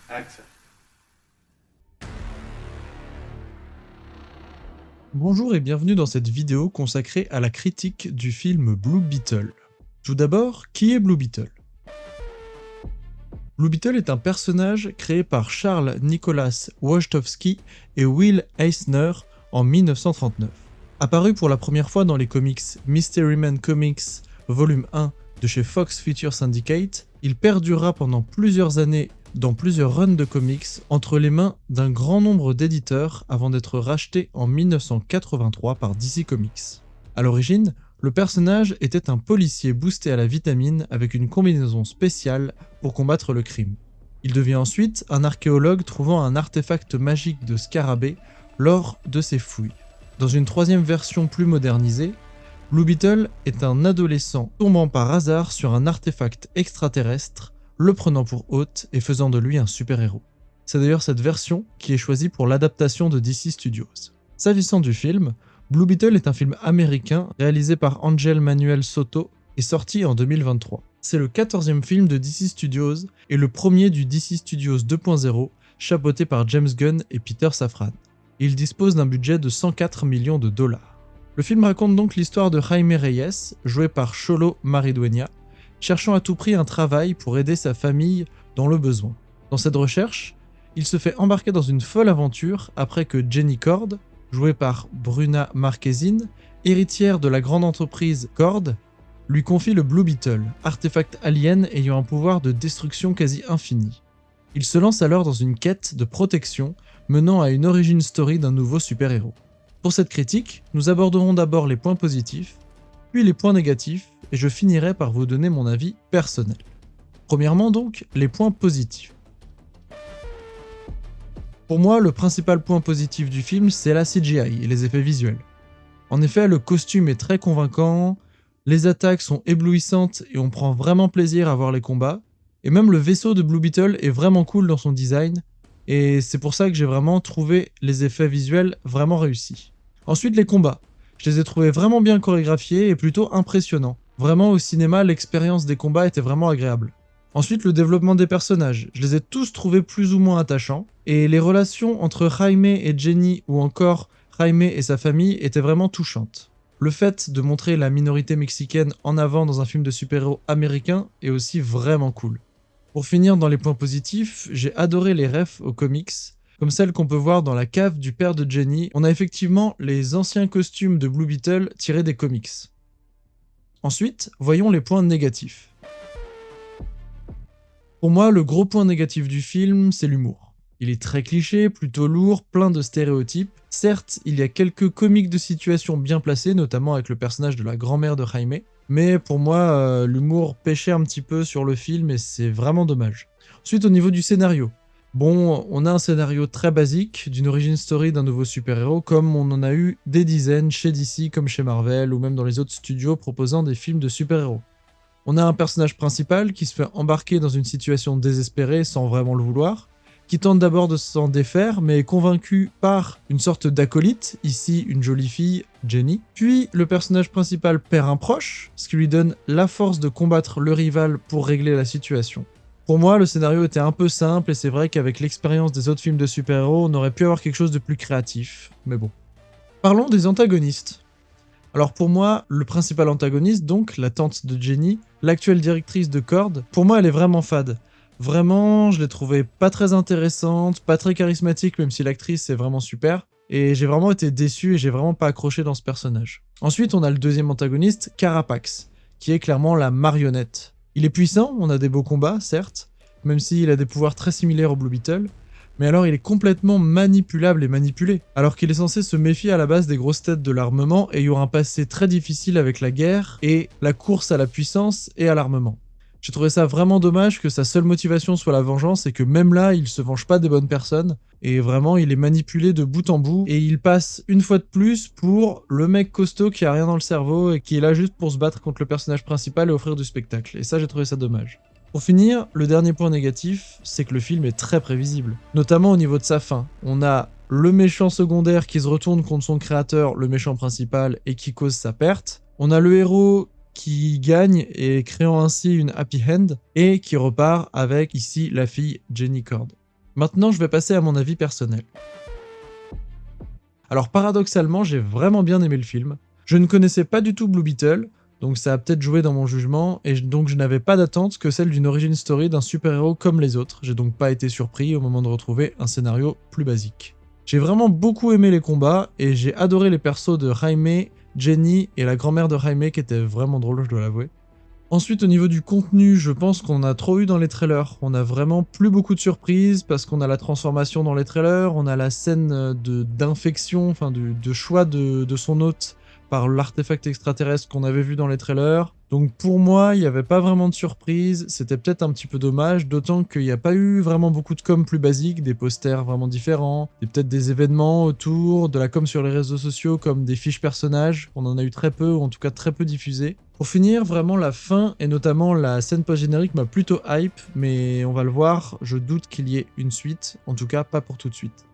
Action. Bonjour et bienvenue dans cette vidéo consacrée à la critique du film Blue Beetle. Tout d'abord, qui est Blue Beetle? Blue Beetle est un personnage créé par Charles Nicholas Wojtowski et Will Eisner en 1939. Apparu pour la première fois dans les comics Mystery Man Comics volume 1 de chez Fox Feature Syndicate, il perdura pendant plusieurs années dans plusieurs runs de comics entre les mains d'un grand nombre d'éditeurs avant d'être racheté en 1983 par DC Comics. A l'origine, le personnage était un policier boosté à la vitamine avec une combinaison spéciale pour combattre le crime. Il devient ensuite un archéologue trouvant un artefact magique de scarabée lors de ses fouilles. Dans une troisième version plus modernisée, Blue Beetle est un adolescent tombant par hasard sur un artefact extraterrestre, le prenant pour hôte et faisant de lui un super-héros. C'est d'ailleurs cette version qui est choisie pour l'adaptation de DC Studios. S'agissant du film, Blue Beetle est un film américain réalisé par Ángel Manuel Soto et sorti en 2023. C'est le 14e film de DC Studios et le premier du DC Studios 2.0, chapeauté par James Gunn et Peter Safran. Il dispose d'un budget de 104 millions de dollars. Le film raconte donc l'histoire de Jaime Reyes, joué par Xolo Maridueña, cherchant à tout prix un travail pour aider sa famille dans le besoin. Dans cette recherche, il se fait embarquer dans une folle aventure après que Jenny Cord, jouée par Bruna Marquezine, héritière de la grande entreprise Cord, lui confie le Blue Beetle, artefact alien ayant un pouvoir de destruction quasi infini. Il se lance alors dans une quête de protection menant à une origin story d'un nouveau super-héros. Pour cette critique, nous aborderons d'abord les points positifs, puis les points négatifs, et je finirai par vous donner mon avis personnel. Premièrement donc, les points positifs. Pour moi, le principal point positif du film, c'est la CGI et les effets visuels. En effet, le costume est très convaincant, les attaques sont éblouissantes et on prend vraiment plaisir à voir les combats, et même le vaisseau de Blue Beetle est vraiment cool dans son design, et c'est pour ça que j'ai vraiment trouvé les effets visuels vraiment réussis. Ensuite, les combats. Je les ai trouvés vraiment bien chorégraphiés et plutôt impressionnants. Vraiment, au cinéma, l'expérience des combats était vraiment agréable. Ensuite, le développement des personnages. Je les ai tous trouvés plus ou moins attachants, et les relations entre Jaime et Jenny ou encore Jaime et sa famille étaient vraiment touchantes. Le fait de montrer la minorité mexicaine en avant dans un film de super-héros américain est aussi vraiment cool. Pour finir dans les points positifs, j'ai adoré les refs aux comics, comme celle qu'on peut voir dans la cave du père de Jenny. On a effectivement les anciens costumes de Blue Beetle tirés des comics. Ensuite, voyons les points négatifs. Pour moi, le gros point négatif du film, c'est l'humour. Il est très cliché, plutôt lourd, plein de stéréotypes. Certes, il y a quelques comiques de situation bien placés, notamment avec le personnage de la grand-mère de Jaime, mais pour moi, l'humour pêchait un petit peu sur le film et c'est vraiment dommage. Ensuite, au niveau du scénario. Bon, on a un scénario très basique, d'une origin story d'un nouveau super-héros, comme on en a eu des dizaines chez DC comme chez Marvel, ou même dans les autres studios proposant des films de super-héros. On a un personnage principal qui se fait embarquer dans une situation désespérée sans vraiment le vouloir, qui tente d'abord de s'en défaire, mais est convaincu par une sorte d'acolyte, ici une jolie fille, Jenny. Puis le personnage principal perd un proche, ce qui lui donne la force de combattre le rival pour régler la situation. Pour moi, le scénario était un peu simple, et c'est vrai qu'avec l'expérience des autres films de super-héros, on aurait pu avoir quelque chose de plus créatif, mais bon. Parlons des antagonistes. Alors pour moi, le principal antagoniste, donc, la tante de Jenny, l'actuelle directrice de Cord, pour moi elle est vraiment fade. Vraiment, je l'ai trouvée pas très intéressante, pas très charismatique, même si l'actrice est vraiment super, et j'ai vraiment été déçu et j'ai vraiment pas accroché dans ce personnage. Ensuite, on a le deuxième antagoniste, Carapax, qui est clairement la marionnette. Il est puissant, on a des beaux combats, certes, même s'il a des pouvoirs très similaires au Blue Beetle, mais alors il est complètement manipulable et manipulé, alors qu'il est censé se méfier à la base des grosses têtes de l'armement ayant un passé très difficile avec la guerre et la course à la puissance et à l'armement. J'ai trouvé ça vraiment dommage que sa seule motivation soit la vengeance et que même là, il se venge pas des bonnes personnes, et vraiment il est manipulé de bout en bout, et il passe une fois de plus pour le mec costaud qui a rien dans le cerveau et qui est là juste pour se battre contre le personnage principal et offrir du spectacle, et ça j'ai trouvé ça dommage. Pour finir, le dernier point négatif, c'est que le film est très prévisible, notamment au niveau de sa fin. On a le méchant secondaire qui se retourne contre son créateur, le méchant principal, et qui cause sa perte. On a le héros qui gagne et créant ainsi une happy end, et qui repart avec ici la fille Jenny Cord. Maintenant, je vais passer à mon avis personnel. Alors paradoxalement, j'ai vraiment bien aimé le film. Je ne connaissais pas du tout Blue Beetle, donc ça a peut-être joué dans mon jugement, et donc je n'avais pas d'attente que celle d'une origin story d'un super-héros comme les autres. J'ai donc pas été surpris au moment de retrouver un scénario plus basique. J'ai vraiment beaucoup aimé les combats, et j'ai adoré les persos de Jaime, Jenny et la grand-mère de Jaime qui était vraiment drôle, je dois l'avouer. Ensuite, au niveau du contenu, je pense qu'on a trop eu dans les trailers. On a vraiment plus beaucoup de surprises parce qu'on a la transformation dans les trailers, on a la scène d'infection, enfin de choix de son hôte par l'artefact extraterrestre qu'on avait vu dans les trailers. Donc pour moi, il n'y avait pas vraiment de surprise, c'était peut-être un petit peu dommage, d'autant qu'il n'y a pas eu vraiment beaucoup de com plus basique, des posters vraiment différents, et peut-être des événements autour, de la com sur les réseaux sociaux comme des fiches personnages, on en a eu très peu, ou en tout cas très peu diffusées. Pour finir, vraiment la fin, et notamment la scène post-générique m'a plutôt hype, mais on va le voir, je doute qu'il y ait une suite, en tout cas pas pour tout de suite.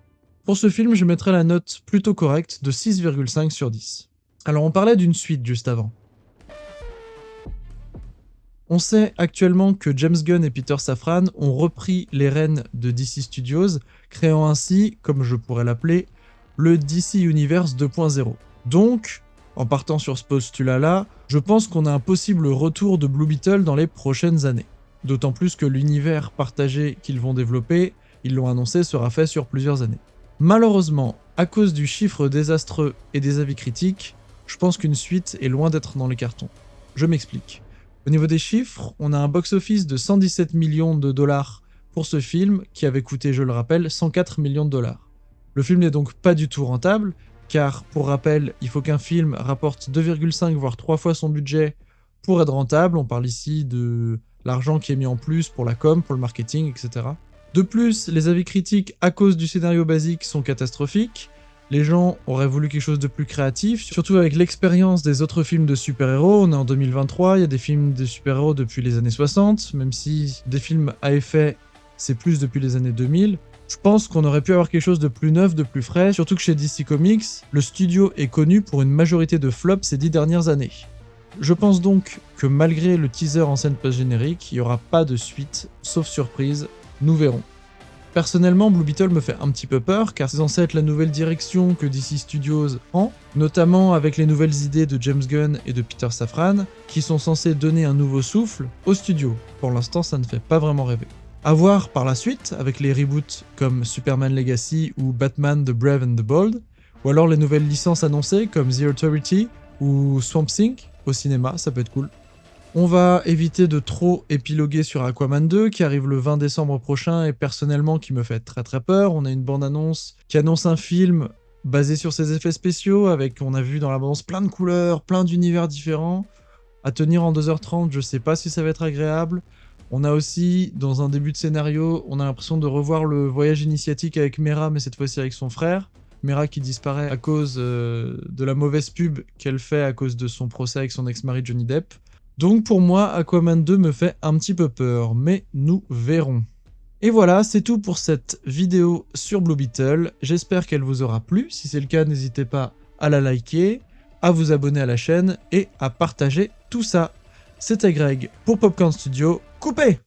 Pour ce film, je mettrai la note plutôt correcte de 6,5 sur 10. Alors on parlait d'une suite juste avant. On sait actuellement que James Gunn et Peter Safran ont repris les rênes de DC Studios, créant ainsi, comme je pourrais l'appeler, le DC Universe 2.0. Donc, en partant sur ce postulat-là, je pense qu'on a un possible retour de Blue Beetle dans les prochaines années. D'autant plus que l'univers partagé qu'ils vont développer, ils l'ont annoncé, sera fait sur plusieurs années. Malheureusement, à cause du chiffre désastreux et des avis critiques, je pense qu'une suite est loin d'être dans les cartons. Je m'explique. Au niveau des chiffres, on a un box-office de 117 millions de dollars pour ce film, qui avait coûté, je le rappelle, 104 millions de dollars. Le film n'est donc pas du tout rentable, car, pour rappel, il faut qu'un film rapporte 2,5 voire 3 fois son budget pour être rentable. On parle ici de l'argent qui est mis en plus pour la com, pour le marketing, etc. De plus, les avis critiques à cause du scénario basique sont catastrophiques. Les gens auraient voulu quelque chose de plus créatif, surtout avec l'expérience des autres films de super-héros. On est en 2023, il y a des films de super-héros depuis les années 60, même si des films à effet, c'est plus depuis les années 2000. Je pense qu'on aurait pu avoir quelque chose de plus neuf, de plus frais, surtout que chez DC Comics, le studio est connu pour une majorité de flops ces 10 dernières années. Je pense donc que malgré le teaser en scène post-générique, il n'y aura pas de suite, sauf surprise, nous verrons. Personnellement, Blue Beetle me fait un petit peu peur, car c'est censé être la nouvelle direction que DC Studios prend, notamment avec les nouvelles idées de James Gunn et de Peter Safran, qui sont censées donner un nouveau souffle au studio. Pour l'instant, ça ne fait pas vraiment rêver. À voir par la suite, avec les reboots comme Superman Legacy ou Batman The Brave and the Bold, ou alors les nouvelles licences annoncées comme The Authority ou Swamp Thing au cinéma, ça peut être cool. On va éviter de trop épiloguer sur Aquaman 2 qui arrive le 20 décembre prochain et personnellement qui me fait très très peur. On a une bande-annonce qui annonce un film basé sur ses effets spéciaux avec, on a vu dans la bande-annonce plein de couleurs, plein d'univers différents. À tenir en 2h30, je sais pas si ça va être agréable. On a aussi, dans un début de scénario, on a l'impression de revoir le voyage initiatique avec Mera, mais cette fois-ci avec son frère. Mera qui disparaît à cause de la mauvaise pub qu'elle fait à cause de son procès avec son ex-mari Johnny Depp. Donc pour moi, Aquaman 2 me fait un petit peu peur, mais nous verrons. Et voilà, c'est tout pour cette vidéo sur Blue Beetle. J'espère qu'elle vous aura plu. Si c'est le cas, n'hésitez pas à la liker, à vous abonner à la chaîne et à partager tout ça. C'était Greg pour Popcorn Studio. Coupé!